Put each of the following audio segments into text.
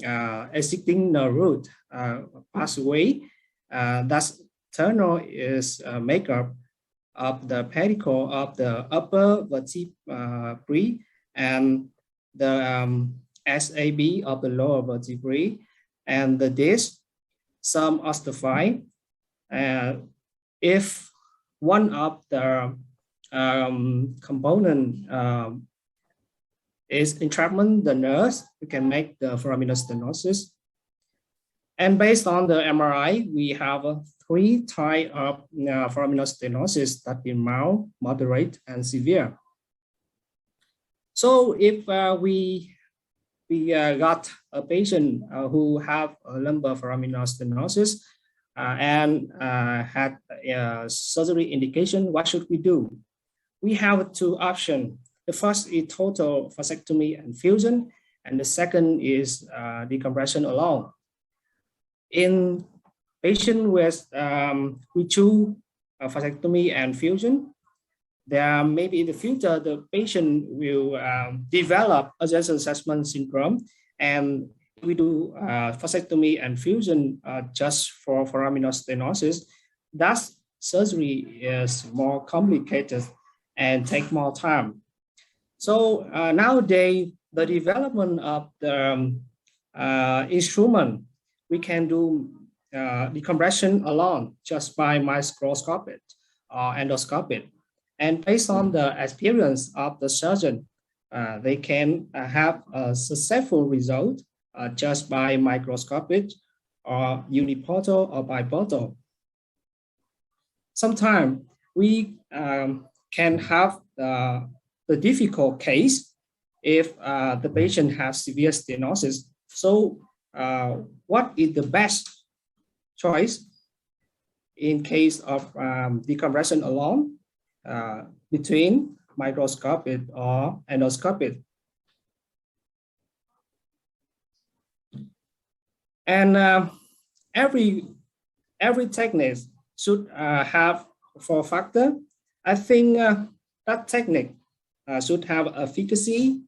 existing nerve root pass away. Thus, tunnel is makeup of the pedicle of the upper vertebrae and the SAB of the lower vertebrae, and the disc, some ossify. If one of the component is entrapment the nerves, we can make the foraminal stenosis. And based on the MRI, we have 3 types of foraminal stenosis that be mild, moderate, and severe. So if we got a patient who have a lumbar foraminal stenosis and had a surgery indication, what should we do? We have 2 options. The first is total vasectomy and fusion, and the second is decompression alone. In patient with we choose vasectomy and fusion, there maybe in the future the patient will develop adjacent assessment syndrome, and we do vasectomy and fusion just for foraminal stenosis. Thus, surgery is more complicated and take more time. So nowadays, the development of the instrument, we can do decompression alone just by microscopic or endoscopic. And based on the experience of the surgeon, they can have a successful result just by microscopic or uniportal or biportal. Sometimes we can have the difficult case if the patient has severe stenosis. So what is the best choice in case of decompression alone between microscopic or endoscopic? And every technique should have 4 factors. I think that technique should have efficacy,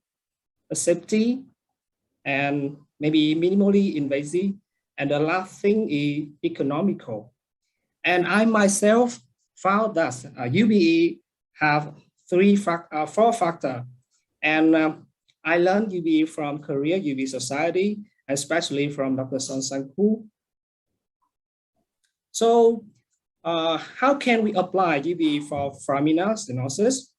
safety, and maybe minimally invasive. And the last thing is economical. And I myself found that UBE have 4 factors. And I learned UBE from Korea UBE Society, especially from Dr. Son Sang-Koo. So how can we apply UBE for foraminal stenosis?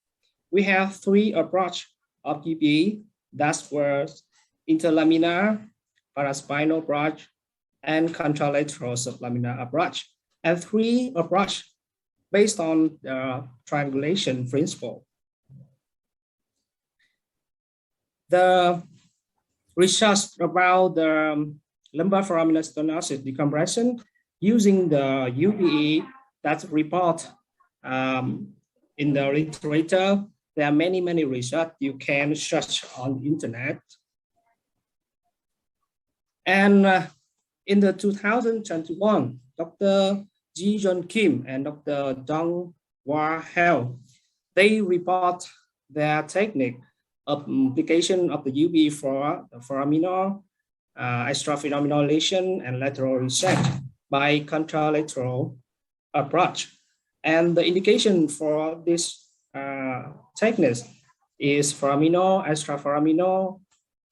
We have 3 approaches of UBE. That was interlaminar, paraspinal approach, and contralateral sublaminar approach, and 3 approaches based on the triangulation principle. The research about the lumbar foraminal stenosis decompression using the UBE that report in the literature. There are many research you can search on the internet. And in the 2021, Dr. Ji Jun Kim and Dr. Dong Hwa Heo, they report their technique of application of the UBE for the foraminal, extraforaminal lesion, and lateral reset by contralateral approach. And the indication for this technique is foraminal, extraforaminal,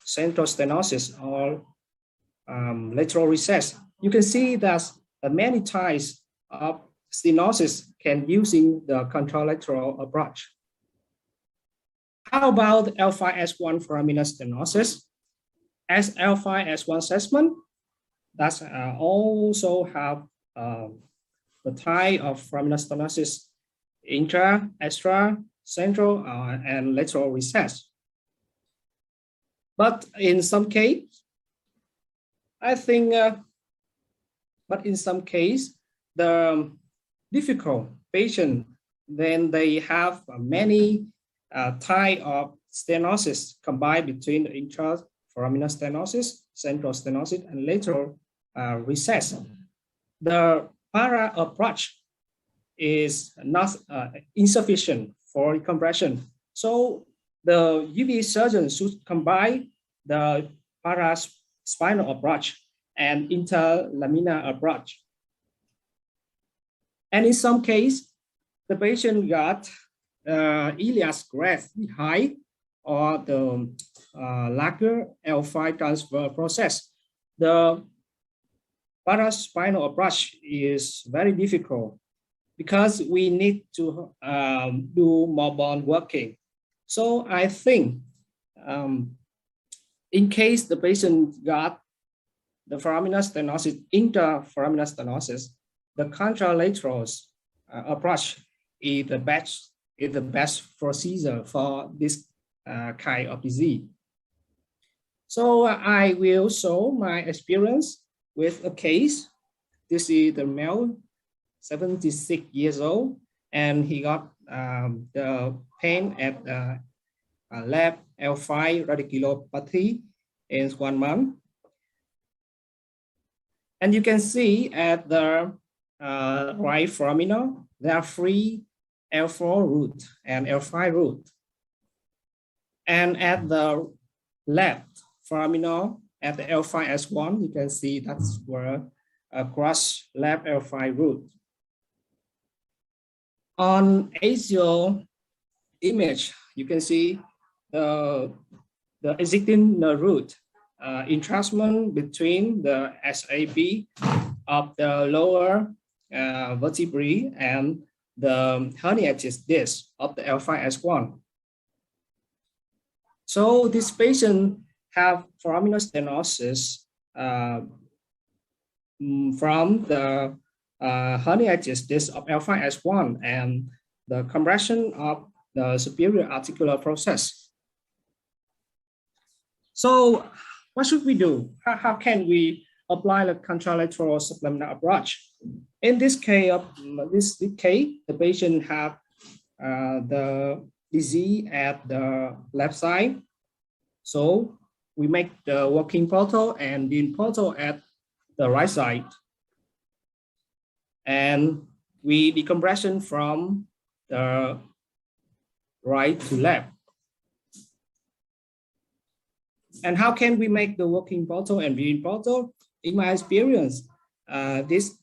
central stenosis, or lateral recess. You can see that many types of stenosis can using the contralateral approach. How about L5S1 foraminal stenosis? As L5S1 assessment, that also have the type of foraminal stenosis: intra, extra, central, and lateral recess. But in some case, I think, but in some case, the difficult patient, then they have many type of stenosis combined between the intraforaminal stenosis, central stenosis, and lateral recess. The para approach is not insufficient for decompression. So the UBE surgeon should combine the paraspinal approach and interlaminar approach. And in some cases, the patient got iliac graft behind or the lateral L5 transfer process. The paraspinal approach is very difficult because we need to do more bone working. So I think in case the patient got the foraminal stenosis, interforaminal stenosis, the contralateral approach is the best procedure for this kind of disease. So I will show my experience with a case. This is the male, 76 years old, and he got the pain at left L5 radiculopathy in 1 month. And you can see at the right foraminal, there are 3 L4 root and L5 root. And at the left foraminal, at the L5S1, you can see that's where across left L5 root. On axial image, you can see the existing root entrustment between the SAB of the lower vertebrae and the herniated disc of the L5S1. So this patient have foraminal stenosis from the herniated disc of L5S1 and the compression of the superior articular process. So what should we do? How can we apply the contralateral sublaminar approach? In this case, the patient have the disease at the left side. So we make the working portal and the portal at the right side. And we decompression from the right to left. And how can we make the working portal and viewing portal? In my experience, this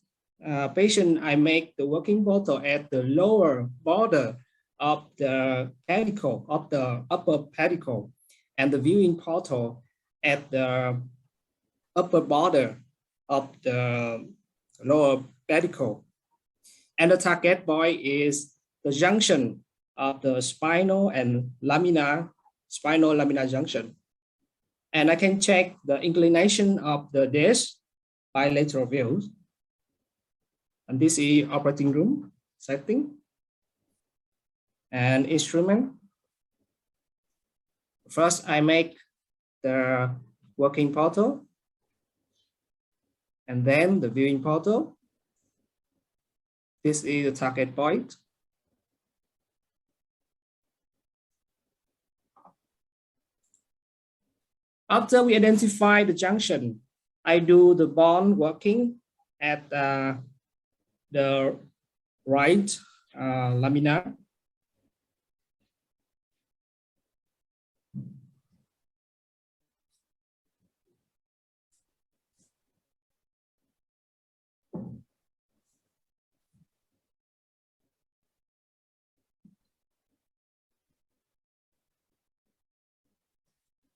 patient, I make the working portal at the lower border of the pedicle, of the upper pedicle, and the viewing portal at the upper border of the lower pedicle. And the target point is the junction of the spinal and spinal-laminar junction. And I can check the inclination of the disc by lateral views. And this is operating room setting and instrument. First, I make the working portal and then the viewing portal. This is the target point. After we identify the junction, I do the bond working at the right laminar.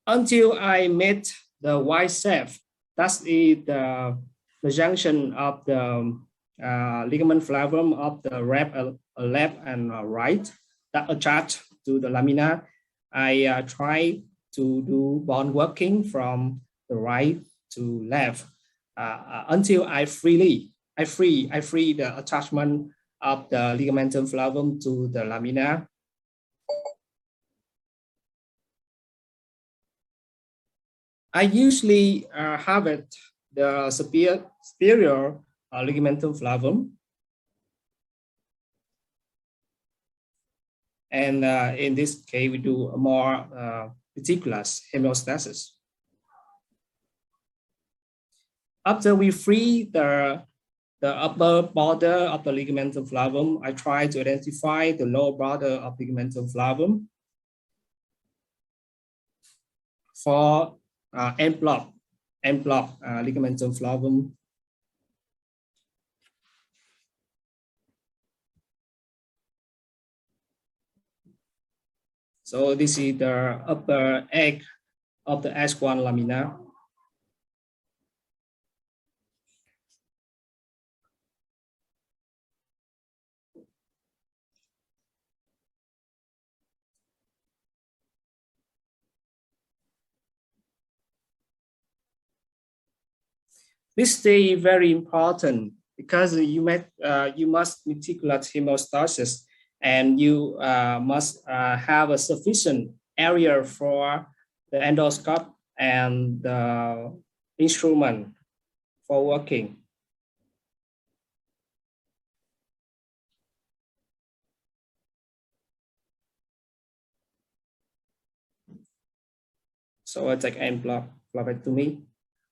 Until I meet the Y shape. That is the junction of the ligament flavum of the left and right that attach to the lamina. I try to do bond working from the right to left until I free the attachment of the ligamentum flavum to the lamina. I usually have it the superior ligamentum flavum, and in this case we do a more meticulous hemostasis. After we free the upper border of the ligamentum flavum, I try to identify the lower border of ligamentum flavum. For end block ligamentum flavum. So this is the upper edge of the S1 lamina. This is very important because you must meticulate hemostasis, and you must have a sufficient area for the endoscope and the instrument for working. So I take end block phlebotomy.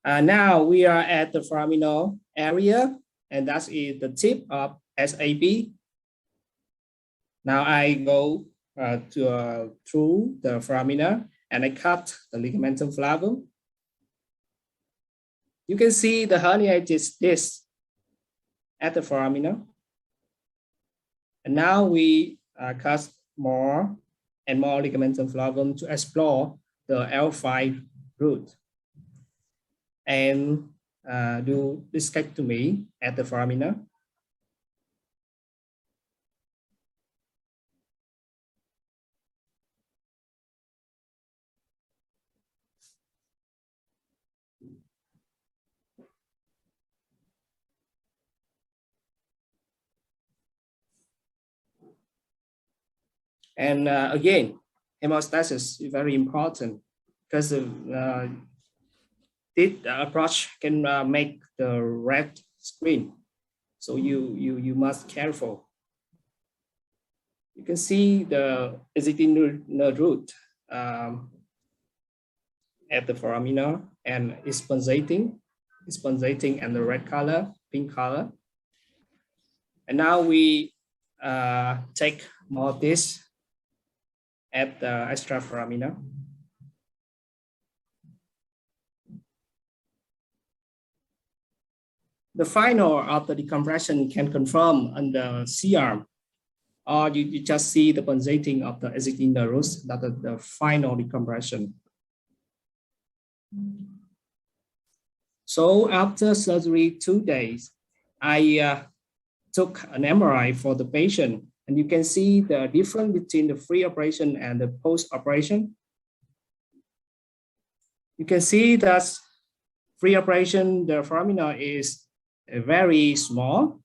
Now we are at the foraminal area, and that is the tip of SAB. Now I go through the foramina and I cut the ligamentum flavum. You can see the herniated disc at the foramina. And now we cut more and more ligamentum flavum to explore the L5 root and do discectomy at the foramina. And again, hemostasis is very important because this approach can make the red screen. So you must careful. You can see the exiting root at the foramina, and it's pulsating and the red color, pink color. And now we take more of this at the extraforamina. The final of the decompression can confirm on the C-arm, or you just see the pulsating of the exiting roots, that is the final decompression. So after surgery 2 days, I took an MRI for the patient, and you can see the difference between the pre-operation and the post-operation. You can see that pre-operation, the foramina is very small,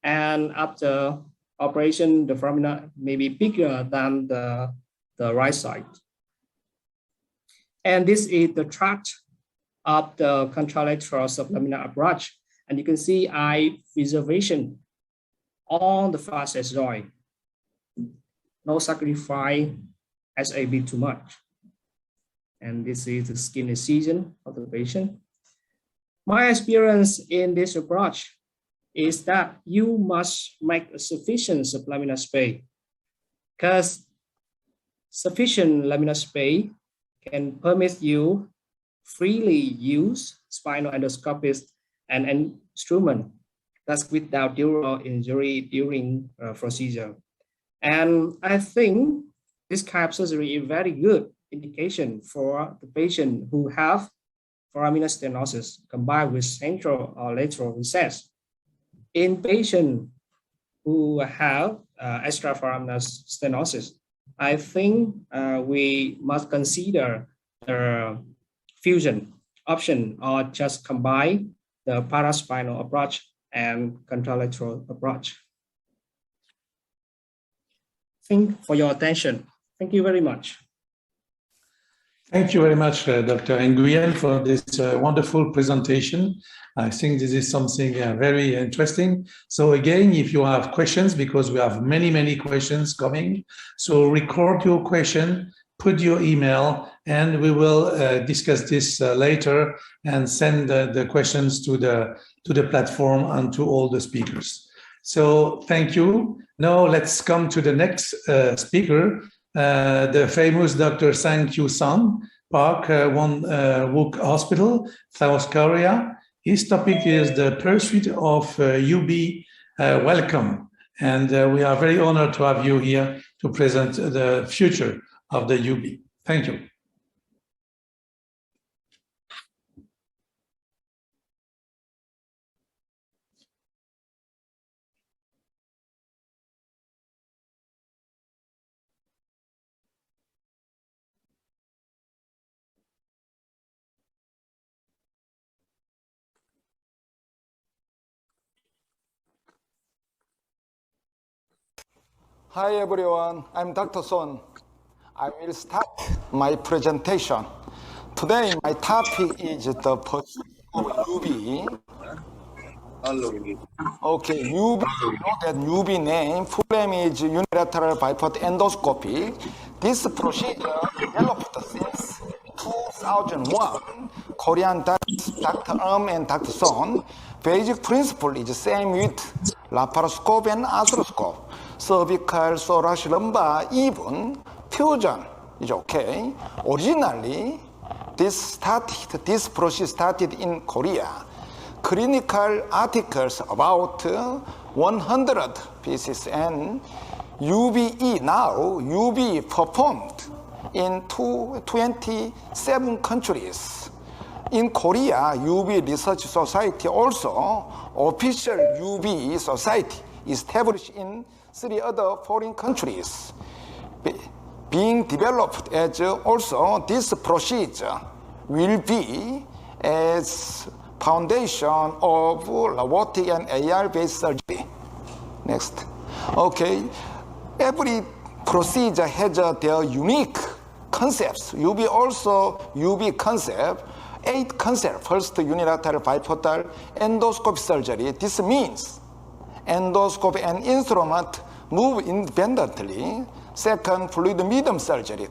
and after operation, the foramina may be bigger than the right side. And this is the tract of the contralateral sublaminar approach, and you can see eye preservation on the facet joint. No sacrifice SAB too much. And this is the skin incision of the patient. My experience in this approach is that you must make a sufficient sublaminar space, because sufficient laminar space can permit you freely use spinal endoscopic and instrument, that's without dural injury during procedure. And I think this kind of surgery is very good indication for the patient who have foraminal stenosis combined with central or lateral recess. In patients who have extraforaminal stenosis, I think we must consider the fusion option, or just combine the paraspinal approach and contralateral approach. Thank you for your attention. Thank you very much. Thank you very much, Dr. Nguyen, for this wonderful presentation. I think this is something very interesting. So again, if you have questions, because we have many questions coming, so record your question, put your email, and we will discuss this later and send the questions to the platform and to all the speakers. So thank you. Now let's come to the next speaker, the famous Dr. Sang Kyu Son, Park, Won-wook Hospital, South Korea. His topic is the pursuit of UB welcome. And we are very honored to have you here to present the future of the UB. Thank you. Hi everyone, I'm Dr. Son. I will start my presentation. Today my topic is the pursuit of UB. Okay, UB, you know that UB name, full name is Unilateral Biportal Endoscopy. This procedure developed since 2001. Korean doctors, Dr. and Dr. Son. Basic principle is the same with laparoscope and arthroscope. Cervical, thoracic, lumbar, even fusion is okay. Originally, this procedure started in Korea. Clinical articles about 100 pieces, and UBE now, UB performed in 27 countries. In Korea, UB Research Society also, official UB society established in 3 other foreign countries. Being developed as also this procedure will be as foundation of robotic and AR-based surgery. Next. Okay. Every procedure has their unique concepts. UB also, UB concept, 8 concepts. First, unilateral biportal endoscopic surgery. This means endoscope and instrument move independently. Second, fluid medium surgery.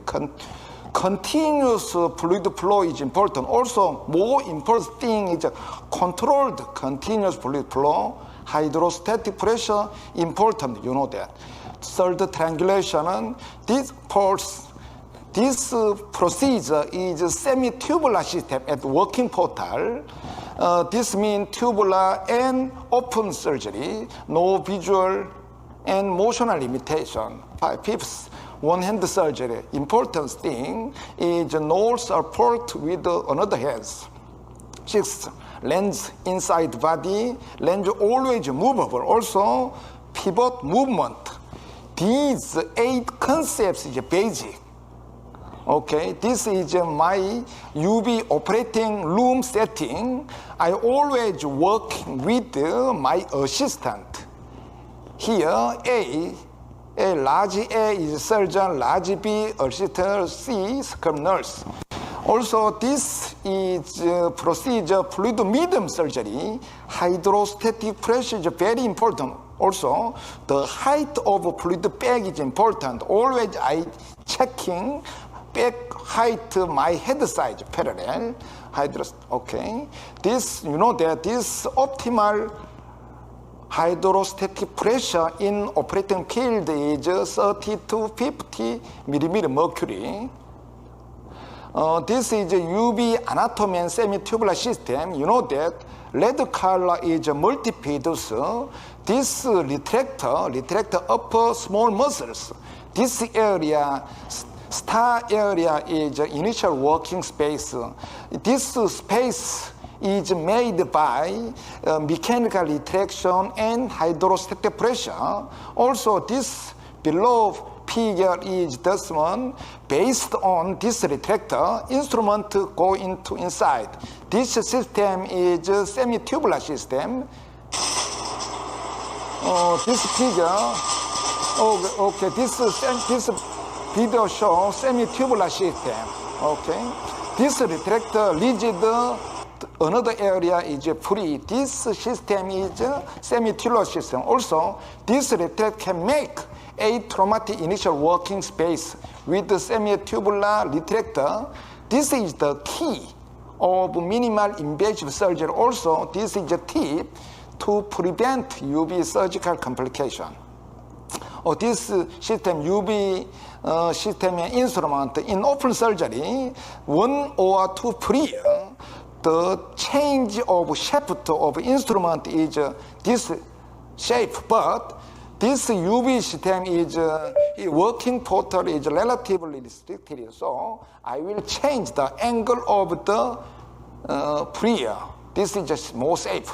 Continuous fluid flow is important. Also, more important thing is controlled continuous fluid flow. Hydrostatic pressure, important, you know that. Third, triangulation. This procedure is semi-tubular system at working portal. This means tubular and open surgery, no visual and motional limitation. Fifth, one-hand surgery. Important thing is no support with another hand. Sixth, lens inside body. Lens always movable. Also, pivot movement. These 8 concepts is basic. Okay, this is my UB operating room setting. I always work with my assistant. Here, large A is surgeon, large B, assistant, C, scrub nurse. Also, this is procedure, fluid medium surgery. Hydrostatic pressure is very important. Also, the height of fluid bag is important. Always I checking back height, my head size parallel. Okay. This, you know that this optimal hydrostatic pressure in operating field is 30 to 50 millimeter mercury. This is a UV anatomy and semi-tubular system. You know that red color is a multipedus. This retractor upper small muscles. This area, star area, is initial working space. This space is made by mechanical retraction and hydrostatic pressure. Also, this below figure is this one. Based on this retractor, instrument go into inside. This system is a semi-tubular system. This figure, okay, this video shows semi-tubular system. Okay, this retractor rigid. Another area is free. This system is a semi-tubular system. Also, this retractor can make a traumatic initial working space with the semi-tubular retractor. This is the key of minimal invasive surgery. Also, this is a tip to prevent UV surgical complication. this system UV system and instrument in open surgery, 1 or 2 prior, the change of shape of instrument is this shape, but this UV system is working portal is relatively restricted, so I will change the angle of the prior. This is just more safe.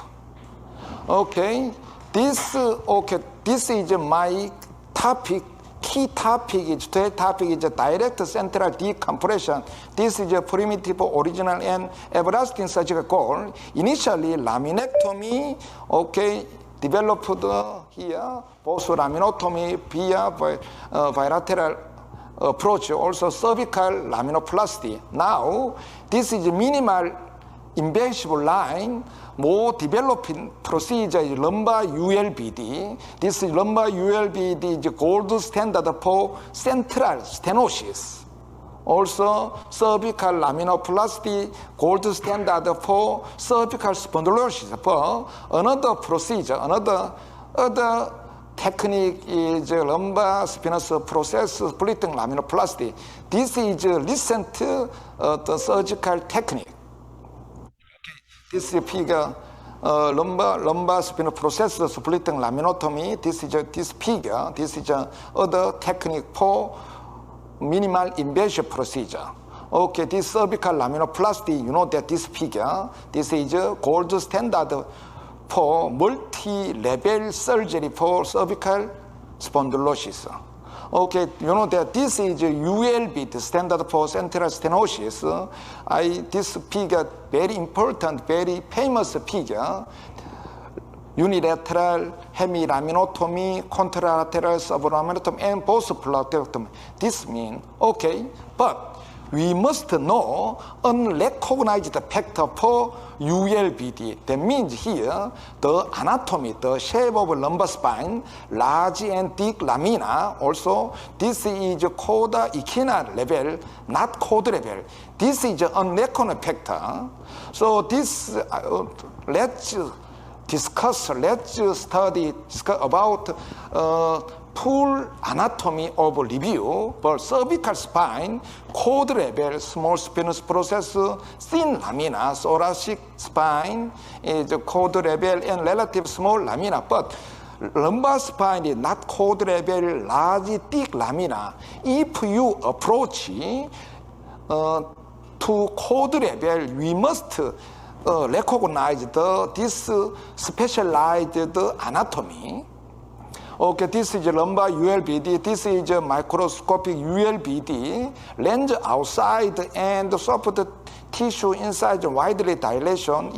Okay, this is my topic. Key topic is direct central decompression. This is a primitive, original, and everlasting surgical goal. Initially, laminectomy, developed here, both laminotomy via bilateral approach, also cervical laminoplasty. Now, this is minimal invasive line. More developing procedure is lumbar ULBD. This lumbar ULBD is gold standard for central stenosis. Also, cervical laminoplasty, gold standard for cervical spondylosis. For another procedure, other technique is lumbar spinous process splitting laminoplasty. This is recent the surgical technique. This figure, lumbar spinal process splitting laminotomy. This figure. This is other technique for minimal invasive procedure. Okay, this cervical laminoplasty, you know that this figure. This is gold standard for multi-level surgery for cervical spondylosis. Okay, you know that this is ULB, the standard for central stenosis. This figure, very important, very famous figure. Unilateral hemilaminotomy, contralateral sublaminotomy, and both pleurectomy. This means, but we must know unrecognized factor for ULBD. That means here, the anatomy, the shape of lumbar spine, large and thick lamina. Also, this is coda echina level, not code level. This is unrecognized factor. So this, let's study about full anatomy of review for cervical spine, code level, small spinous process, thin lamina, thoracic spine is code level and relative small lamina, but lumbar spine is not code level, large, thick lamina. If you approach to code level, we must recognize this specialized anatomy. Okay, this is lumbar ULBD. This is microscopic ULBD. Lens outside and soft tissue inside widely dilation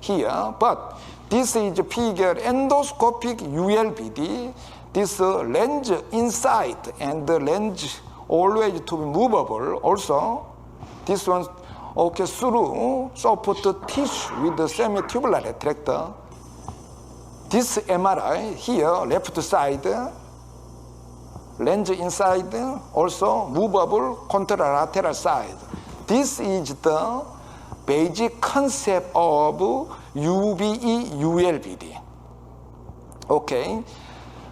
here. But this is figure endoscopic ULBD. This lens inside and the lens always to be movable. Also, this one through soft tissue with the semitubular retractor. This MRI here, left side, lens inside, also movable contralateral side. This is the basic concept of UVE ULBD. Okay.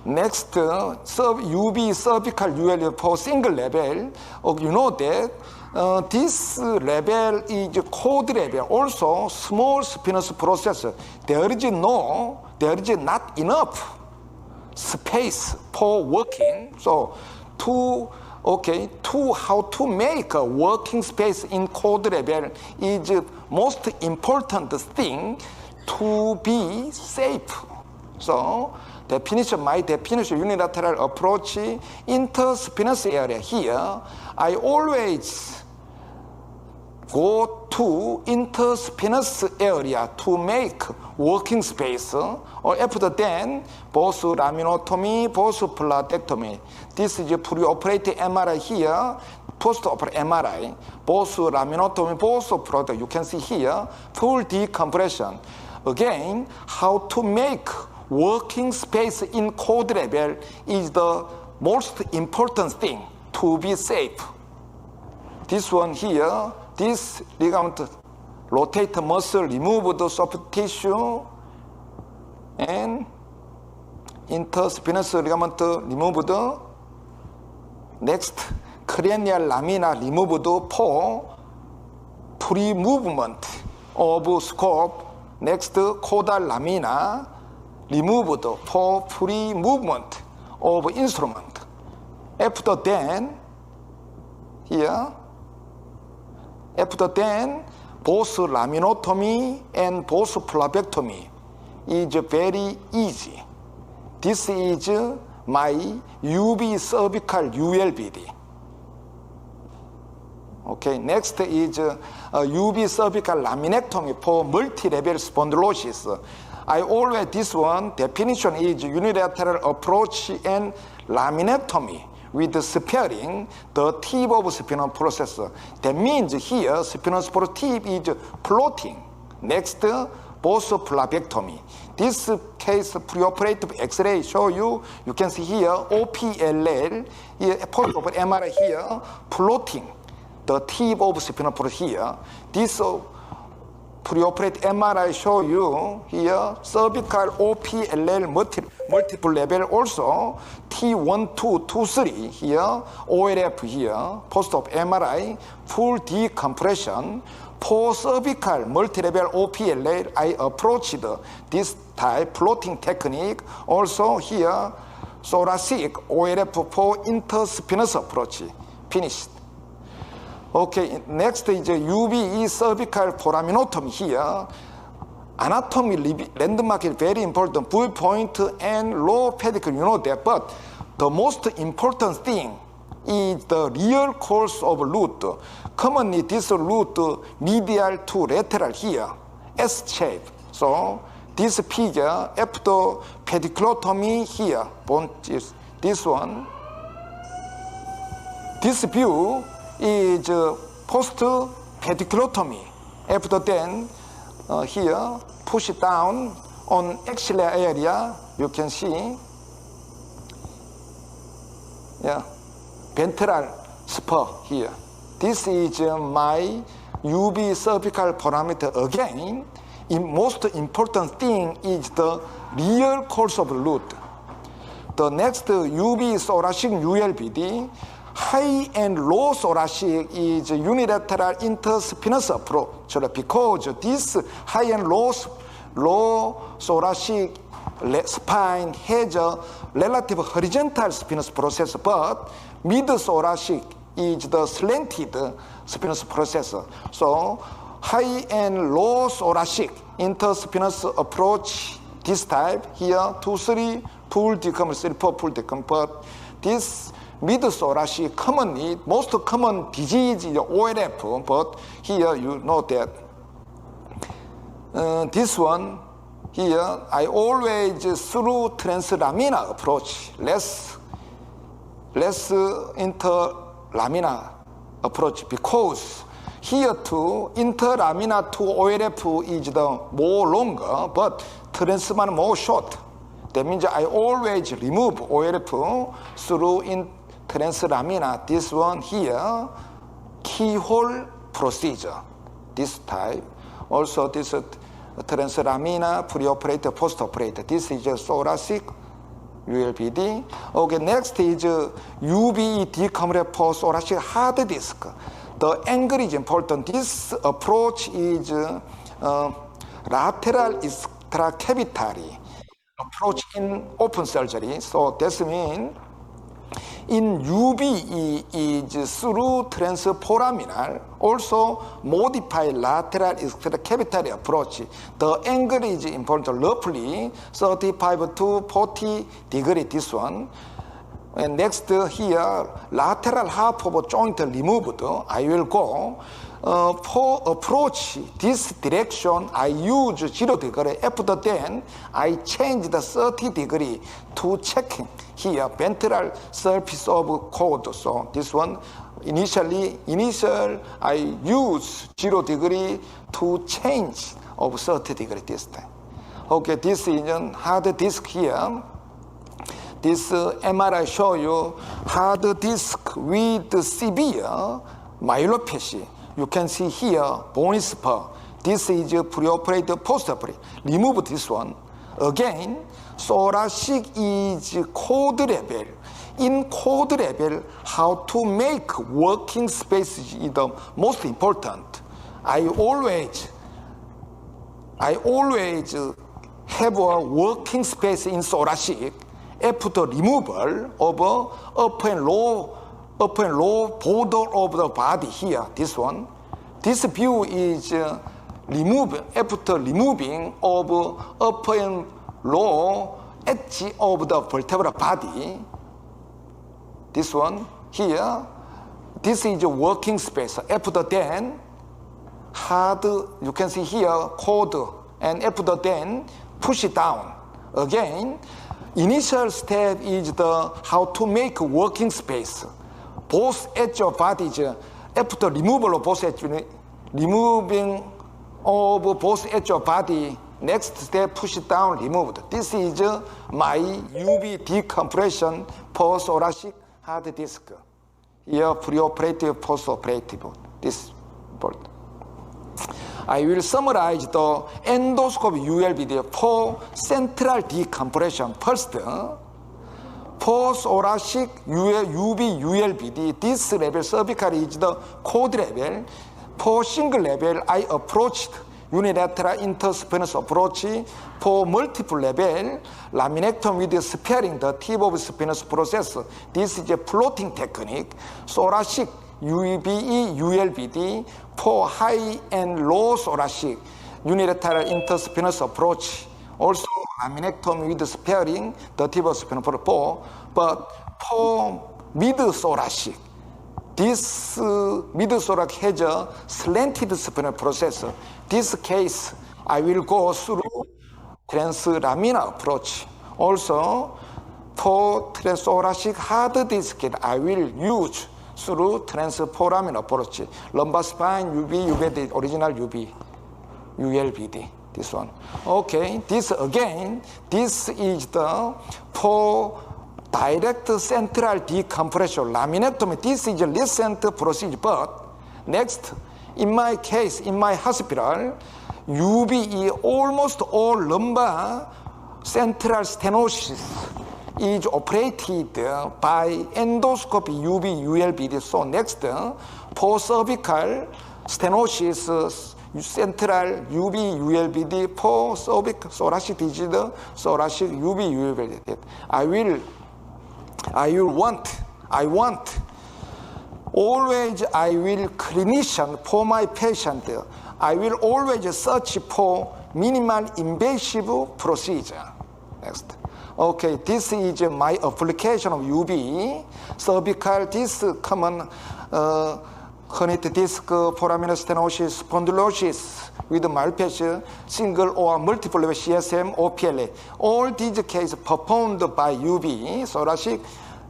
Next, UV cervical ULBD for single level. You know that this level is code level. Also, small spinous process. There is not enough space for working. So, how to make a working space in code level is most important thing to be safe. So, my definition, unilateral approach, interspinous area. Here, I always go to interspinous area to make working space, or after then, both laminotomy, both pleurectomy. This is a pre-operative MRI here, post-operative MRI, both laminotomy, both pleurectomy. You can see here, full decompression. Again, how to make working space in code level is the most important thing to be safe. This one here, this ligament rotate muscle, remove the soft tissue, and interspinous ligament removed. Next, cranial lamina removed for pre-movement of scope. Next, caudal lamina removed for pre-movement of instrument. After then, both laminotomy and both phlebectomy is very easy. This is my UB cervical ULBD. Okay, next is UB cervical laminectomy for multi-level spondylosis. I always, this one, definition is unilateral approach and laminectomy with sparing the tip of spinal process. That means here, spinospore tip is floating. Next, both phlebectomy. This case, preoperative X-ray show you can see here, OPLL, post-op MRI here, floating. The tip of spinal process here. This preoperative MRI show you here, cervical OPLL multiple level also, T1, 2, 2, 3 here, OLF here, post-op MRI, full decompression. For cervical multi-level OPLL, I approached this type floating technique. Also here, thoracic OLF for interspinous approach. Finished. Okay, next is UBE cervical foraminotomy here. Anatomy landmark is very important. Viewpoint and low pedicle, you know that. But the most important thing is the real course of root. Commonly, this root medial to lateral here, S shape. So this figure after pediculotomy here, this one. This view is post pediculotomy. After then, here push it down on axillary area. You can see, ventral spur here. This is my UB cervical parameter again. Most important thing is the real course of root. The next UB thoracic ULBD. High and low thoracic is unilateral interspinous approach because this high and low thoracic spine has a relative horizontal spinous process, but mid-thoracic is the slanted spinous process. So high and low thoracic interspinous approach, this type here, 2, 3, full decompression, 3, 4, full decompression. This mid-thoracic commonly, most common disease is OLF, but here you know that. This one here, I always through translaminar approach, less interlaminar approach, because here too, interlaminar to OLF is the more longer, but translaminar more short. That means I always remove OLF through translaminar. This one here, keyhole procedure, this type. Also this translaminar, preoperator, postoperator. This is a thoracic ULBD. Okay, next is UBE decompression for thoracic hard disc. The angle is important. This approach is lateral extracavitary approach in open surgery. So that means in UBE is through transforaminal, also modified lateral extracavitary approach. The angle is important, roughly 35 to 40 degrees, this one. And next here, lateral half of a joint removed. I will go. For approach this direction, I use 0 degree. After then, I change the 30 degree to checking here, ventral surface of cord. So this one, initial, I use 0 degree to change of 30 degree this time. Okay, this is a hard disk here. This MRI show you hard disk with severe myelopathy. You can see here bone spur. This is preoperative, postoperative. Remove this one. Again, thoracic is code level. In code level, how to make working space is the most important. I always have a working space in thoracic after removal of upper and low border of the body here, this one. This view is after removing of upper and low edge of the vertebral body. This one here, this is a working space. After then, hard, you can see here, cold, and after then, push it down. Again, initial step is how to make working space. Both edge of bodies, after removal of both edge, removing of both edge of body, next step, push it down, removed. This is my UV decompression post-thoracic hard disk. Here, preoperative, postoperative, this board. I will summarize the endoscopic ULBD for central decompression. First, post-thoracic UV ULBD, this level cervical is the code level. For single level, I approached unilateral interspinous approach. For multiple level, laminectomy with sparing the tip of spinous process. This is a floating technique. Thoracic UBE, ULBD, for high and low thoracic, unilateral interspinous approach. Also, laminectomy with sparing the tip of spinous process. But for mid-thoracic, this mid-thoracic has a slanted spinal process. This case, I will go through translaminar approach. Also, for transthoracic hard disk, I will use through transforaminal approach. Lumbar spine, UV, the original UV, ULBD, this one. Okay, this again, this is the for direct central decompression, laminectomy. This is a recent procedure, but next, in my case, in my hospital, UBE, almost all lumbar central stenosis is operated by endoscopy UV ULBD. So next, for cervical stenosis, central UV ULBD, for cervical thoracic disease, thoracic UV ULBD. I want always, I will clinician for my patient, I will always search for minimal invasive procedure. Next. Okay, this is my application of UV. Cervical disc, common herniated disc, foraminal stenosis, spondylosis with malpatch, single or multiple level CSM, OPLA. All these cases performed by UV, thoracic,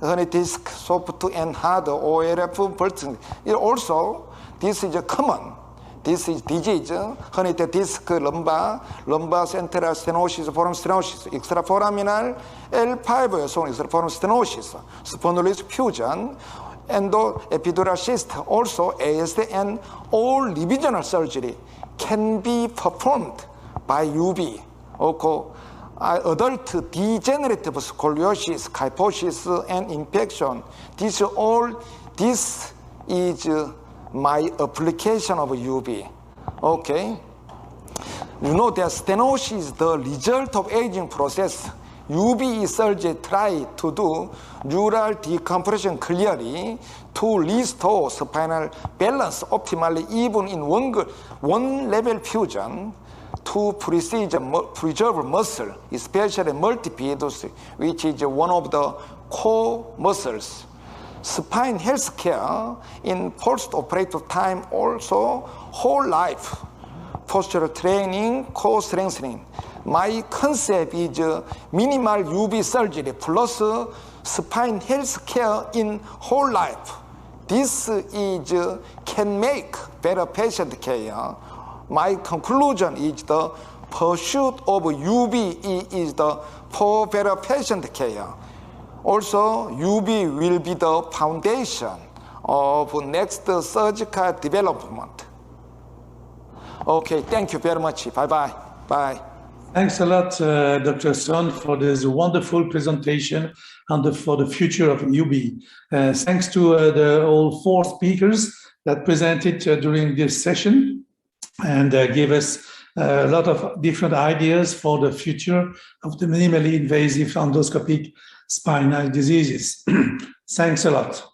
herniated disc, soft and hard, OLF, Burton. Also, this is common. This is disease, herniated disc, lumbar central stenosis, foraminal stenosis, extraforaminal, L5, so extraforaminal stenosis, spondylosis fusion, endoepidural cyst, also ASD, and all revisional surgery can be performed by UV. Also, adult degenerative scoliosis, kyphosis, and infection. This is my application of UV. Okay. You know that stenosis is the result of aging process. UV surgery try to do neural decompression clearly to restore spinal balance optimally, even in one level fusion, to preserve muscle, especially multifidus, which is one of the core muscles. Spine health care in post-operative time, also whole life, postural training, core strengthening. My concept is minimal UV surgery plus spine health care in whole life. This is can make better patient care. My conclusion is the pursuit of UV is the for better patient care. Also, UV will be the foundation of next surgical development. Okay, thank you very much. Bye-bye. Bye. Thanks a lot, Dr. Son, for this wonderful presentation and for the future of ISUBE. Thanks to all 4 speakers that presented during this session and gave us a lot of different ideas for the future of the minimally invasive endoscopic spinal diseases. Thanks a lot.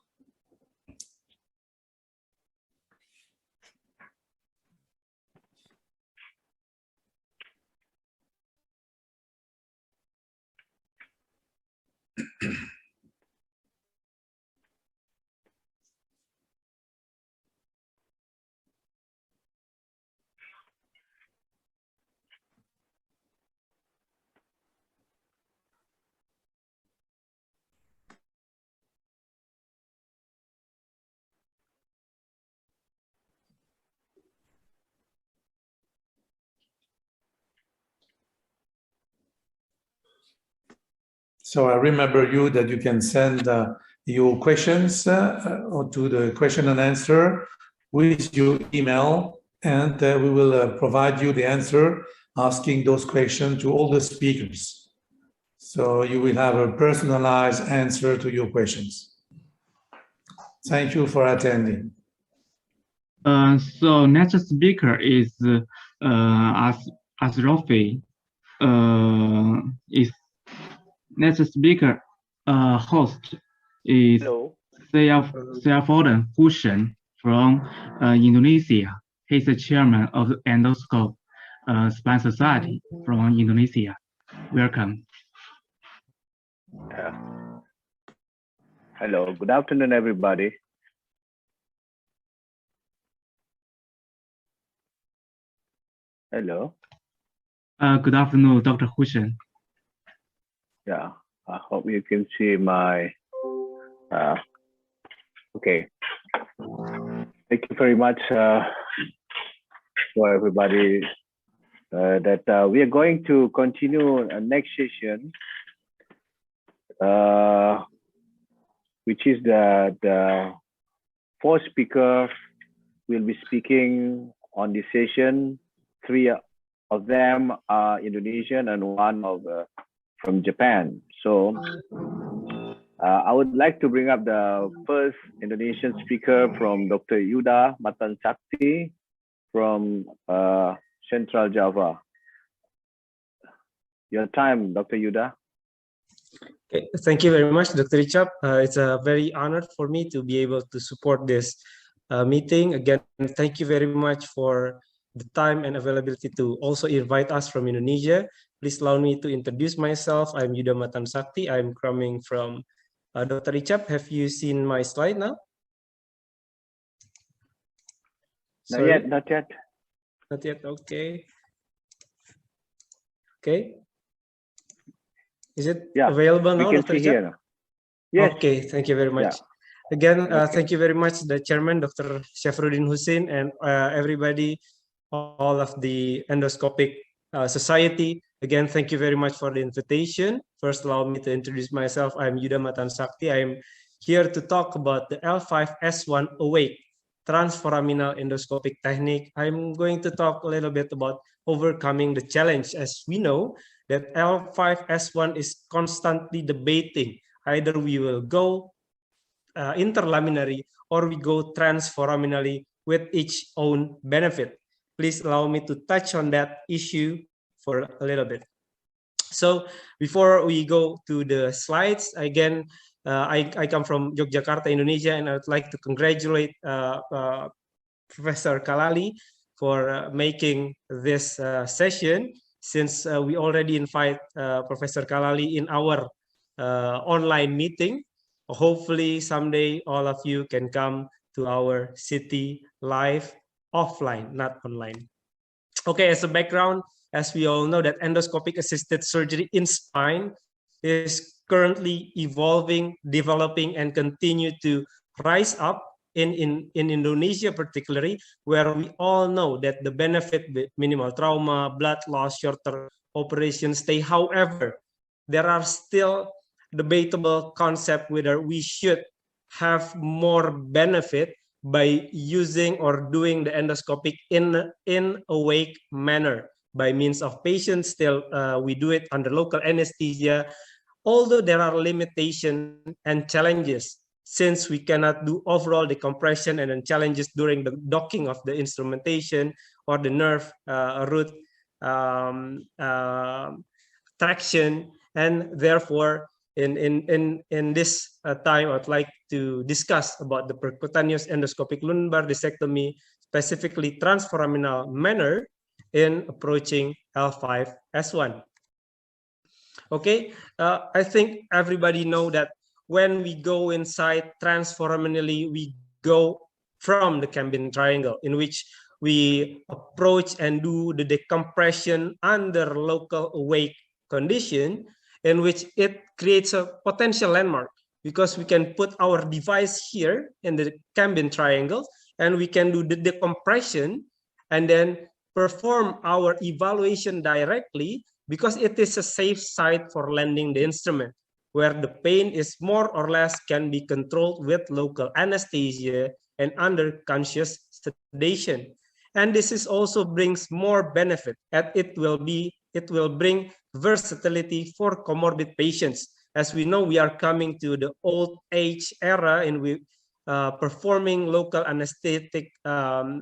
So I remember you that you can send your questions or to the question and answer with your email, and we will provide you the answer asking those questions to all the speakers. So you will have a personalized answer to your questions. Thank you for attending. So next speaker is Asrafi. Is next speaker host is Syafuddin Hussein from Indonesia. He's the chairman of the Endoscopic Spine Society from Indonesia. Welcome. Hello, good afternoon, everybody. Hello. Good afternoon, Dr. Hussein. Yeah, I hope you can see my, okay. Thank you very much for everybody that we are going to continue next session, which is the 4 speakers will be speaking on this session. 3 of them are Indonesian and 1 of from Japan. So I would like to bring up the first Indonesian speaker from Dr. Yuda Matansakti from Central Java. Your time, Dr. Yuda. Okay, thank you very much, Dr. Richard. It's a very honor for me to be able to support this meeting. Again, thank you very much for the time and availability to also invite us from Indonesia. Please allow me to introduce myself. I'm Yuda Matansakti. I'm coming from Dr. Richard. Have you seen my slide now? Not yet, not yet. Not yet, okay. Okay. Is it available now, Dr. Richard? Yes. Okay, thank you very much. Yeah. Again, thank you very much, the chairman, Dr. Syafuddin Hussein, and everybody, all of the Endoscopic Society. Again, thank you very much for the invitation. First, allow me to introduce myself. I'm Yuda Matansakti. I'm here to talk about the L5-S1 awake transforaminal endoscopic technique. I'm going to talk a little bit about overcoming the challenge. As we know that L5-S1 is constantly debating either we will go interlaminary or we go transforaminally with each own benefit. Please allow me to touch on that issue for a little bit. So before we go to the slides, again, I come from Yogyakarta, Indonesia, and I would like to congratulate Professor Kalali for making this session, since we already invite Professor Kalali in our online meeting. Hopefully someday all of you can come to our city live offline, not online. Okay, as a background, as we all know that endoscopic assisted surgery in spine is currently evolving, developing, and continue to rise up in Indonesia particularly, where we all know that the benefit with minimal trauma, blood loss, shorter operation stay. However, there are still debatable concept whether we should have more benefit by using or doing the endoscopic in awake manner, by means of patients. Still, we do it under local anesthesia, although there are limitations and challenges, since we cannot do overall decompression, and then challenges during the docking of the instrumentation or the nerve root traction. And therefore, in this time, I'd like to discuss about the percutaneous endoscopic lumbar discectomy, specifically transforaminal manner in approaching L5-S1. Okay, I think everybody know that when we go inside transforaminally, we go from the Cambion triangle, in which we approach and do the decompression under local awake condition, in which it creates a potential landmark, because we can put our device here in the Cambion triangle, and we can do the decompression and then perform our evaluation directly, because it is a safe site for landing the instrument, where the pain is more or less can be controlled with local anesthesia and under conscious sedation. And this is also brings more benefit, and it will bring versatility for comorbid patients. As we know, we are coming to the old age era, and we performing local anesthetic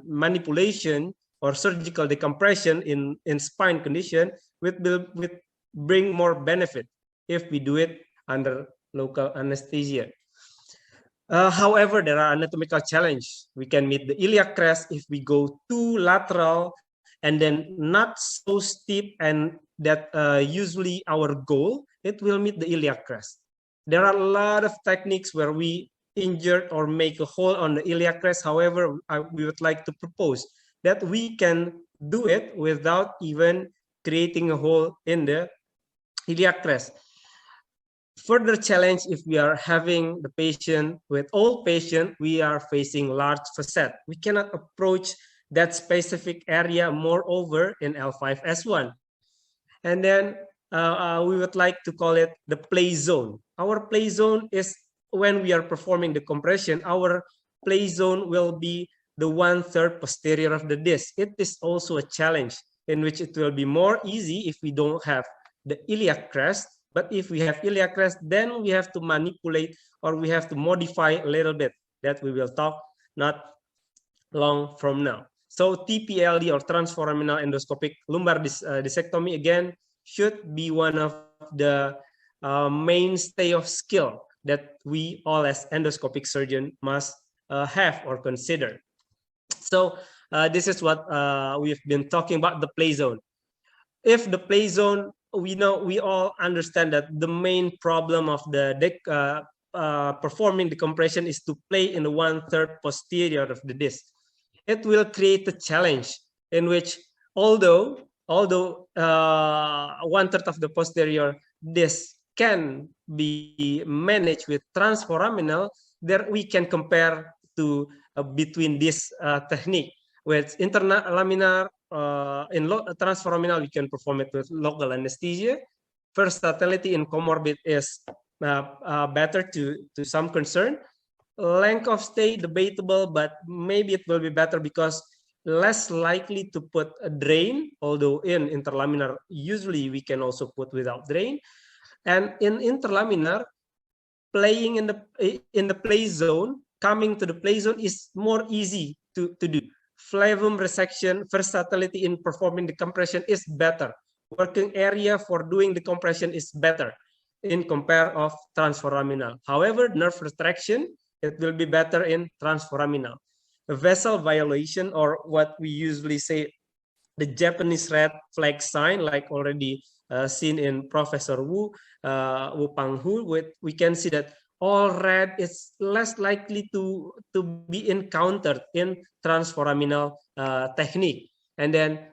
manipulation or surgical decompression in spine condition will bring more benefit if we do it under local anesthesia. However, there are anatomical challenges. We can meet the iliac crest if we go too lateral and then not so steep, and that usually our goal, it will meet the iliac crest. There are a lot of techniques where we injure or make a hole on the iliac crest. However, we would like to propose that we can do it without even creating a hole in the iliac crest. Further challenge, if we are having the patient with old patient, we are facing large facet. We cannot approach that specific area, moreover in L5-S1. And then we would like to call it the play zone. Our play zone is when we are performing the compression, our play zone will be the 1/3 posterior of the disc. It is also a challenge, in which it will be more easy if we don't have the iliac crest. But if we have iliac crest, then we have to manipulate, or we have to modify a little bit. That we will talk not long from now. So TPLD, or transforaminal endoscopic lumbar discectomy, again, should be one of the mainstay of skill that we all as endoscopic surgeon must have or consider. So this is what we've been talking about, the play zone. If the play zone, we all understand that the main problem of the performing the compression is to play in the 1/3 posterior of the disc. It will create a challenge in which, although 1/3 of the posterior disc can be managed with transforaminal, there we can compare to between this technique with interlaminar. In transforaminal, we can perform it with local anesthesia. Versatility in comorbid is better to some concern. Length of stay debatable, but maybe it will be better because less likely to put a drain, although in interlaminar usually we can also put without drain. And in interlaminar, playing in the play zone, coming to the play zone is more easy to do. Flavum resection, versatility in performing the compression is better. Working area for doing the compression is better in compare of transforaminal. However, nerve retraction, it will be better in transforaminal. A vessel violation, or what we usually say, the Japanese red flag sign, like already seen in Professor Wu Panghu, we can see that all red is less likely to be encountered in transforaminal technique. And then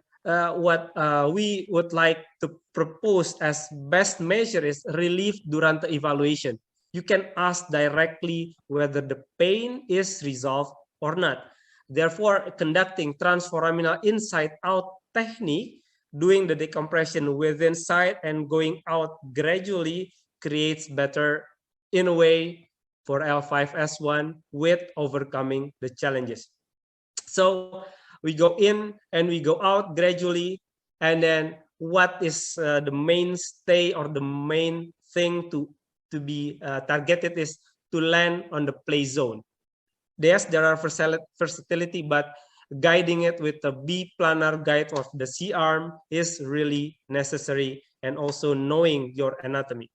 what we would like to propose as best measure is relief during the evaluation. You can ask directly whether the pain is resolved or not. Therefore, conducting transforaminal inside-out technique, doing the decompression within side and going out gradually creates better, in a way, for L5-S1 with overcoming the challenges. So we go in and we go out gradually. and then what is the mainstay or the main thing to be targeted is to land on the play zone. Yes, there are versatility, but guiding it with a biplanar guide of the C-arm is really necessary, and also knowing your anatomy.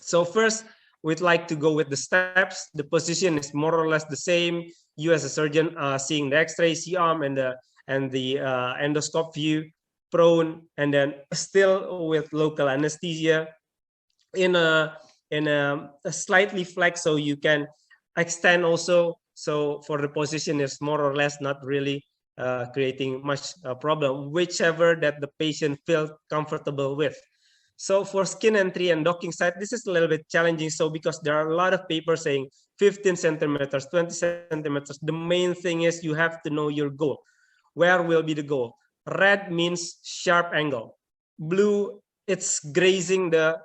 So first, we'd like to go with the steps. The position is more or less the same. You as a surgeon seeing the X-ray, C-arm, and the endoscope view, prone, and then still with local anesthesia in a slightly flex, so you can extend also. So for the position is more or less not really creating much problem, whichever that the patient feels comfortable with. So for skin entry and docking site, this is a little bit challenging. So because there are a lot of papers saying 15 centimeters, 20 centimeters, the main thing is you have to know your goal. Where will be the goal? Red means sharp angle. Blue, it's grazing the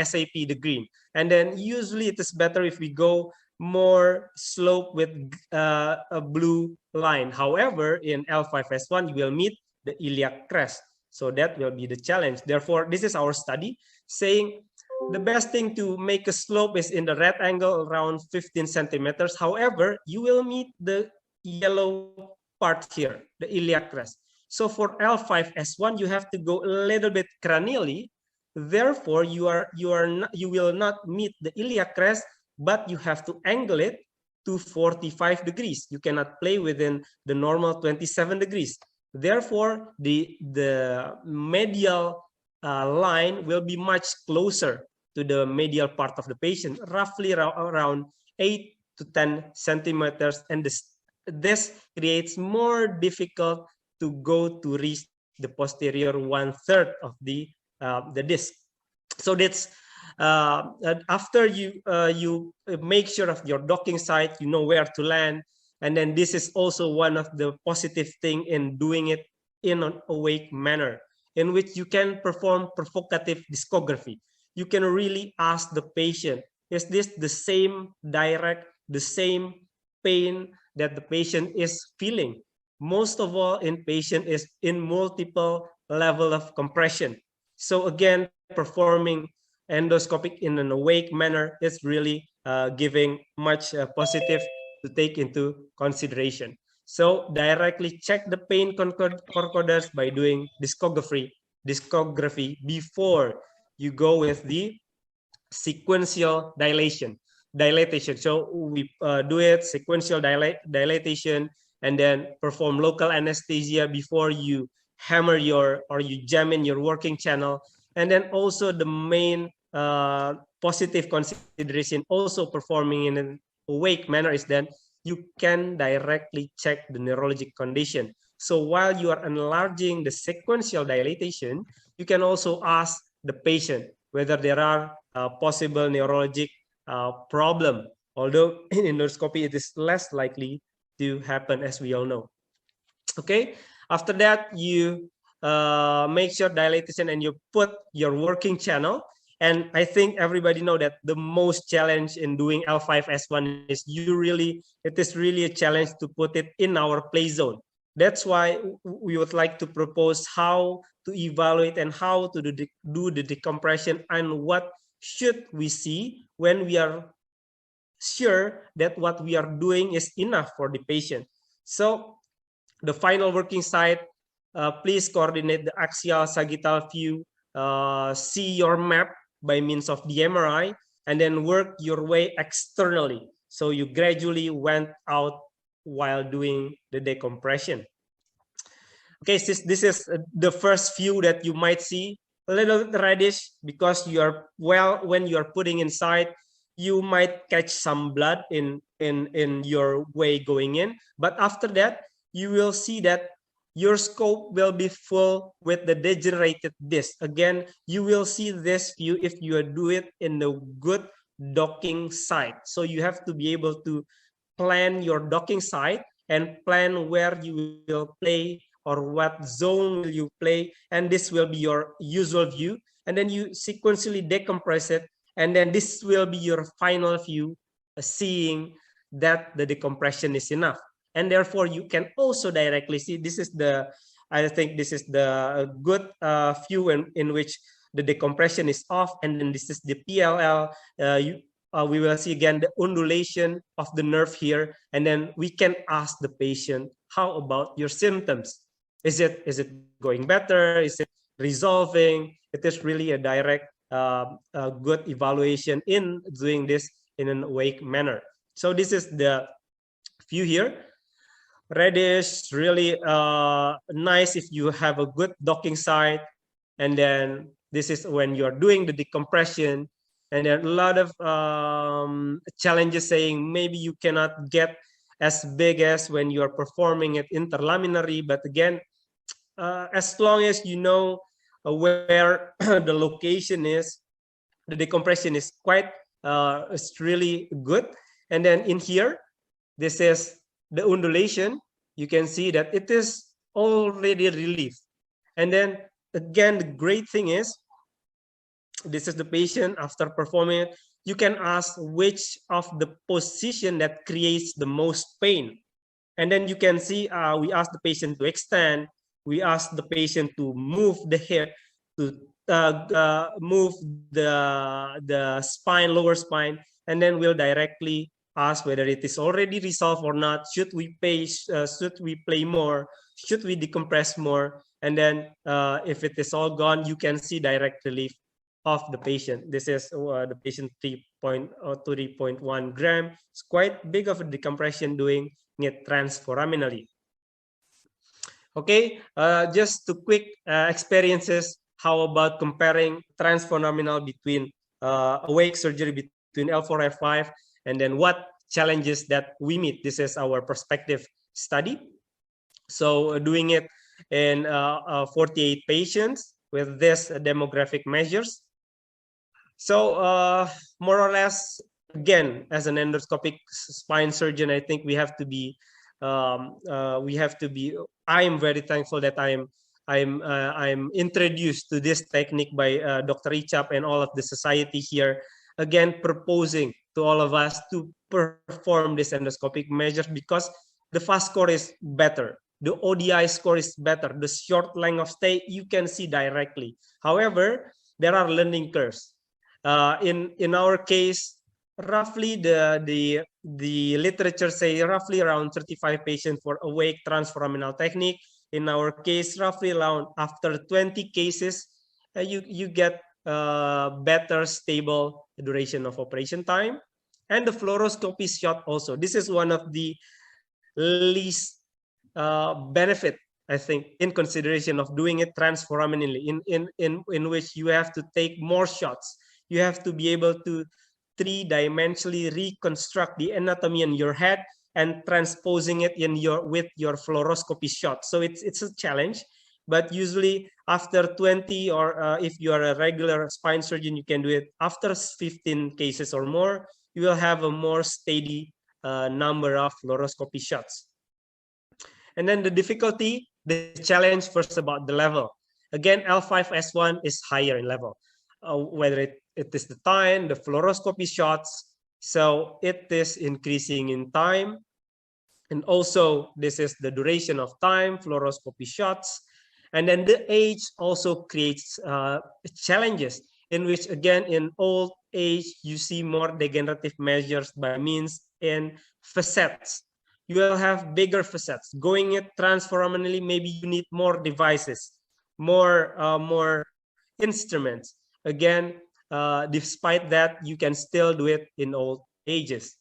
SAP, the green. And then usually it is better if we go more slope with a blue line. However, in L5S1, you will meet the iliac crest. So that will be the challenge. Therefore, this is our study saying the best thing to make a slope is in the red angle around 15 centimeters. However, you will meet the yellow part here, the iliac crest. So for L5S1, you have to go a little bit cranially. Therefore, you will not meet the iliac crest, but you have to angle it to 45 degrees. You cannot play within the normal 27 degrees. Therefore, the medial line will be much closer to the medial part of the patient, roughly around 8 to 10 centimeters, and this creates more difficult to go to reach the posterior 1/3 of the disc. So that's after you make sure of your docking site, you know where to land. And then this is also one of the positive thing in doing it in an awake manner, in which you can perform provocative discography. You can really ask the patient, is this the same direct, the same pain that the patient is feeling? Most of all in patient is in multiple level of compression. So again, performing endoscopic in an awake manner is really giving much positive to take into consideration. So directly check the pain concordance by doing discography before you go with the sequential dilatation. So we do it sequential dilatation, and then perform local anesthesia before you hammer or you jam in your working channel. And then also the main positive consideration also performing in an awake manner is that you can directly check the neurologic condition. So while you are enlarging the sequential dilatation, you can also ask the patient whether there are possible neurologic problem. Although in endoscopy, it is less likely to happen, as we all know. Okay, after that, you make sure dilatation and you put your working channel. And I think everybody know that the most challenge in doing L5S1 is it is really a challenge to put it in our play zone. That's why we would like to propose how to evaluate and how to do the decompression, and what should we see when we are sure that what we are doing is enough for the patient. So the final working site, please coordinate the axial sagittal view, see your map by means of the MRI, and then work your way externally. So you gradually went out while doing the decompression. Okay, this is the first view that you might see, a little reddish because when you are putting inside, you might catch some blood in your way going in. But after that, you will see that your scope will be full with the degenerated disc. Again, you will see this view if you do it in the good docking site. So you have to be able to plan your docking site and plan where you will play or what zone will you play. And this will be your usual view. And then you sequentially decompress it. And then this will be your final view, seeing that the decompression is enough. And therefore, you can also directly see, this is the I think this is the good view in which the decompression is off, and then this is the PLL. We will see again the undulation of the nerve here, and then we can ask the patient, how about your symptoms? Is it going better? Is it resolving? It is really a direct good evaluation in doing this in an awake manner. So this is the view here. Reddish, really nice if you have a good docking site. And then this is when you're doing the decompression. And then a lot of challenges saying maybe you cannot get as big as when you're performing it interlaminary. But again, as long as you know where the location is, the decompression is quite, it's really good. And then in here, this is the undulation. You can see that it is already relieved. And then again, the great thing is, this is the patient after performing it. You can ask which of the position that creates the most pain. And then you can see we ask the patient to extend. We ask the patient to move the hair, to move the spine, lower spine, and then we'll directly ask whether it is already resolved or not. Should we play more? Should we decompress more? And then if it is all gone, you can see direct relief of the patient. This is the patient 3.1 gram. It's quite big of a decompression doing it transforaminally. Okay, just two quick experiences. How about comparing transforaminal between awake surgery between L4, F5, and then what challenges that we meet? This is our prospective study. So doing it in 48 patients with this demographic measures. So more or less, again, as an endoscopic spine surgeon, I think we have to be, I am very thankful that I'm introduced to this technique by Dr. Ichap and all of the society here, again, proposing to all of us to perform this endoscopic measures because the FAST score is better. The ODI score is better. The short length of stay, you can see directly. However, there are learning curves. In our case, roughly the literature say roughly around 35 patients for awake transforaminal technique. In our case, roughly around after 20 cases, you get better stable duration of operation time. And the fluoroscopy shot also. This is one of the least benefit, I think, in consideration of doing it transforaminally, in which you have to take more shots. You have to be able to three-dimensionally reconstruct the anatomy in your head and transposing it with your fluoroscopy shot. So it's a challenge, but usually after 20 or if you are a regular spine surgeon, you can do it after 15 cases or more. You will have a more steady number of fluoroscopy shots. And then the difficulty, the challenge first about the level. Again, L5S1 is higher in level, whether it is the time, the fluoroscopy shots. So it is increasing in time. And also this is the duration of time, fluoroscopy shots. And then the age also creates challenges in which, again, in old age, you see more degenerative measures by means in facets. You will have bigger facets. Going it transforaminally, maybe you need more devices, more instruments. Again, despite that, you can still do it in old ages.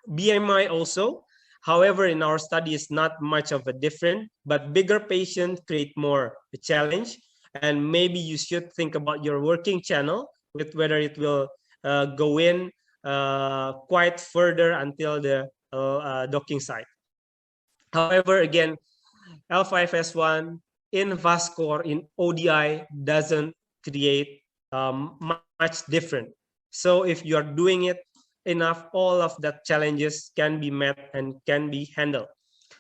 BMI also, however, in our study is not much of a difference, but bigger patients create more a challenge. And maybe you should think about your working channel with whether it will go in quite further until the docking site. However, again, L5S1 in VASCOR, in ODI, doesn't create much different. So if you are doing it enough, all of that challenges can be met and can be handled.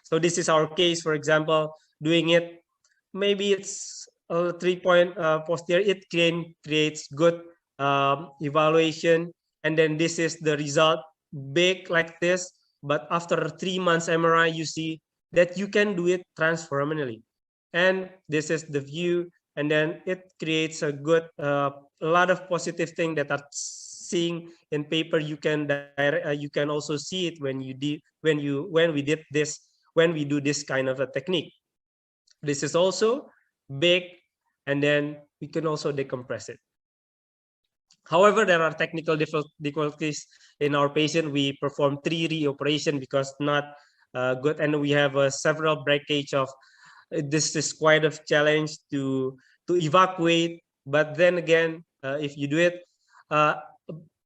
So this is our case, for example, doing it, maybe it's 3-point posterior, it creates good evaluation. And then this is the result, big like this, but after 3 months MRI, you see that you can do it transforaminally. and this is the view, and then it creates a good a lot of positive thing that are seeing in paper. You can you can also see it when you did when we do this kind of a technique. This is also big, and then we can also decompress it. However, there are technical difficulties in our patient. We perform 3 reoperation because not good, and we have several breakage of. This is quite a challenge to evacuate. But then again, if you do it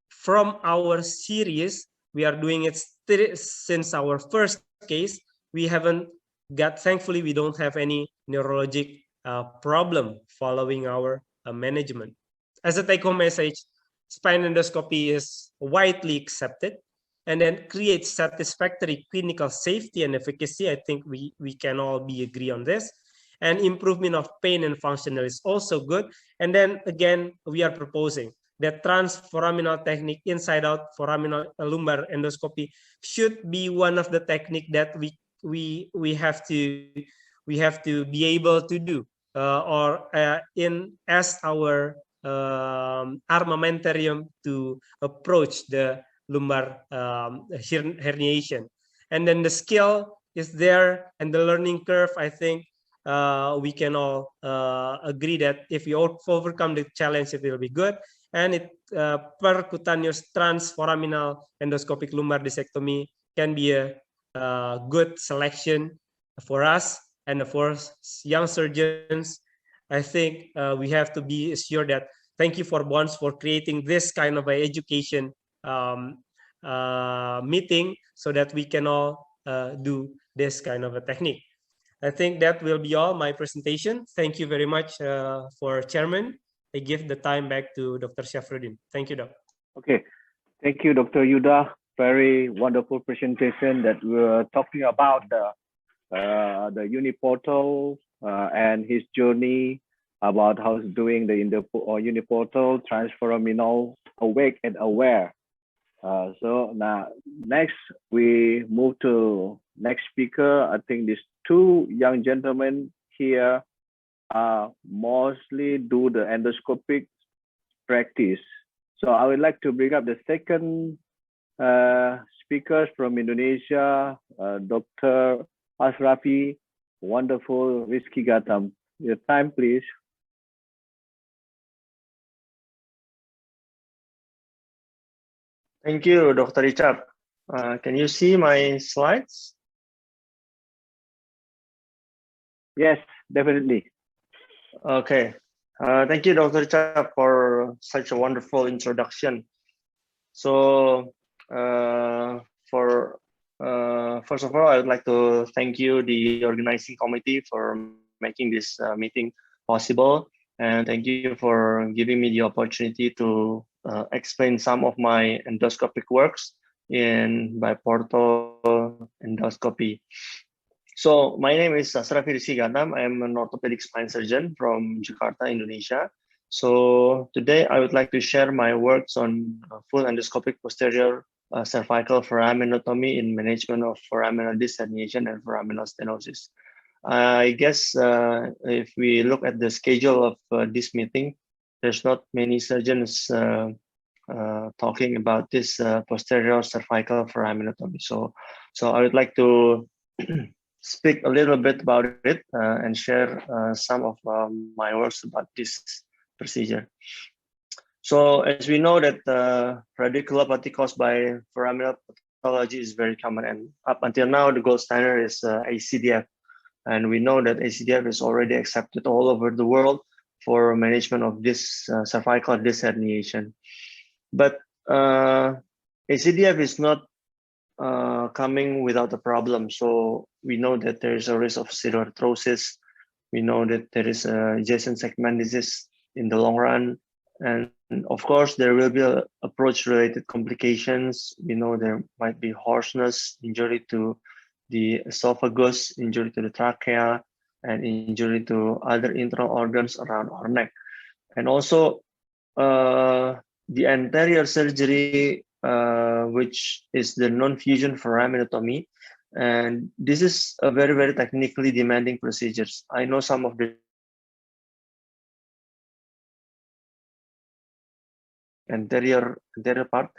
from our series, we are doing it since our first case. We haven't got. Thankfully, we don't have any neurologic problem following our management. As a take-home message, spine endoscopy is widely accepted and then creates satisfactory clinical safety and efficacy. I think we can all be agree on this. And improvement of pain and functional is also good. And then again, we are proposing that transforaminal technique, inside out foraminal lumbar endoscopy, should be one of the technique that we have to be able to do or in as our armamentarium to approach the lumbar herniation. And then the skill is there, and the learning curve, I think we can all agree that if we overcome the challenge, it will be good. And it percutaneous transforaminal endoscopic lumbar discectomy can be a good selection for us and for young surgeons. I think we have to be assured that thank you for Bonds for creating this kind of a education meeting so that we can all do this kind of a technique. I think that will be all my presentation. Thank you very much for Chairman. I give the time back to Dr. Syafruddin. Thank you, Doc. Okay, thank you, Dr. Yuda. Very wonderful presentation that we were talking about the Uniportal and his journey about how he's doing the Uniportal, transforaminal, awake and aware. So now next we move to next speaker. I think these 2 young gentlemen here mostly do the endoscopic practice. So I would like to bring up the second speakers from Indonesia, Dr. Asrafi, wonderful Rizky Gatam. Your time, please. Thank you, Dr. Richard. Can you see my slides? Yes, definitely. Okay. Thank you, Dr. Richard, for such a wonderful introduction. So, first of all, I would like to thank you, the organizing committee, for making this meeting possible. And thank you for giving me the opportunity to explain some of my endoscopic works in Biportal endoscopy. So my name is Asrafi Rizky Gatam. I am an orthopedic spine surgeon from Jakarta, Indonesia. So today I would like to share my works on full endoscopic posterior cervical foraminotomy in management of foraminal disc herniation and foraminal stenosis. I guess if we look at the schedule of this meeting, there's not many surgeons talking about this posterior cervical foraminotomy. So I would like to speak a little bit about it and share some of my works about this procedure. So as we know that radiculopathy caused by foraminal pathology is very common, and up until now the gold standard is ACDF, and we know that ACDF is already accepted all over the world for management of this cervical disc herniation. But ACDF is not coming without a problem. So we know that there is a risk of pseudoarthrosis. We know that there is adjacent segment disease in the long run. And of course, there will be approach-related complications. We know there might be hoarseness, injury to the esophagus, injury to the trachea, and injury to other internal organs around our neck. And also, the anterior surgery, which is the non-fusion foraminotomy, And this is a very, very technically demanding procedures. I know some of the anterior part.